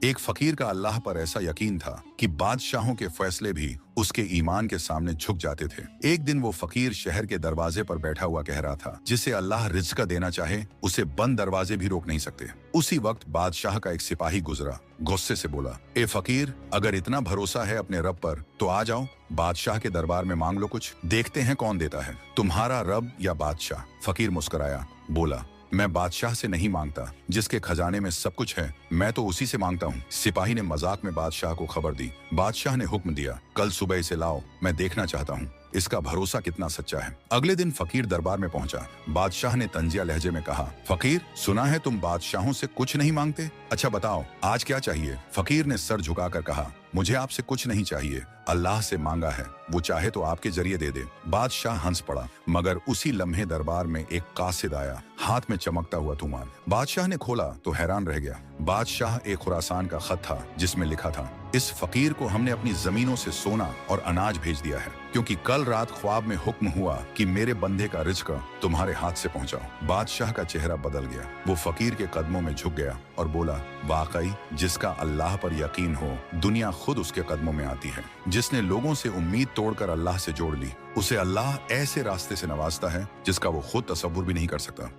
एक फकीर का अल्लाह पर ऐसा यकीन था कि बादशाहों के फैसले भी उसके ईमान के सामने झुक जाते थे। एक दिन वो फकीर शहर के दरवाजे पर बैठा हुआ कह रहा था, जिसे अल्लाह रिज़्क देना चाहे उसे बंद दरवाजे भी रोक नहीं सकते। उसी वक्त बादशाह का एक सिपाही गुजरा, गुस्से से बोला, ए फकीर, अगर इतना भरोसा है अपने रब पर तो आ जाओ, बादशाह के दरबार में मांग लो कुछ, देखते हैं कौन देता है, तुम्हारा रब या बादशाह। फकीर मुस्कुराया, बोला, मैं बादशाह से नहीं मांगता, जिसके खजाने में सब कुछ है, मैं तो उसी से मांगता हूँ। सिपाही ने मजाक में बादशाह को खबर दी। बादशाह ने हुक्म दिया, कल सुबह इसे लाओ, मैं देखना चाहता हूँ इसका भरोसा कितना सच्चा है। अगले दिन फकीर दरबार में पहुंचा। बादशाह ने तंजिया लहजे में कहा, फकीर, सुना है तुम बादशाहों से कुछ नहीं मांगते, अच्छा बताओ आज क्या चाहिए। फकीर ने सर झुकाकर कहा, मुझे आपसे कुछ नहीं चाहिए, अल्लाह से मांगा है, वो चाहे तो आपके जरिए दे दे। बादशाह हंस पड़ा, मगर उसी लम्हे दरबार में एक कासिद आया, हाथ में चमकता हुआ तूमान। बादशाह ने खोला तो हैरान रह गया। बादशाह एक खुरासान का खत था, जिसमें लिखा था, इस फकीर को हमने अपनी जमीनों से सोना और अनाज भेज दिया है, क्योंकि कल रात ख्वाब में हुक्म हुआ कि मेरे बंदे का रिज़्क तुम्हारे हाथ से पहुंचाओ। बादशाह का चेहरा बदल गया, वो फकीर के कदमों में झुक गया और बोला, वाकई जिसका अल्लाह पर यकीन हो, दुनिया खुद उसके कदमों में आती है। जिसने लोगों से उम्मीद तोड़कर अल्लाह से जोड़ ली, उसे अल्लाह ऐसे रास्ते से नवाजता है जिसका वो खुद तसव्वुर भी नहीं कर सकता।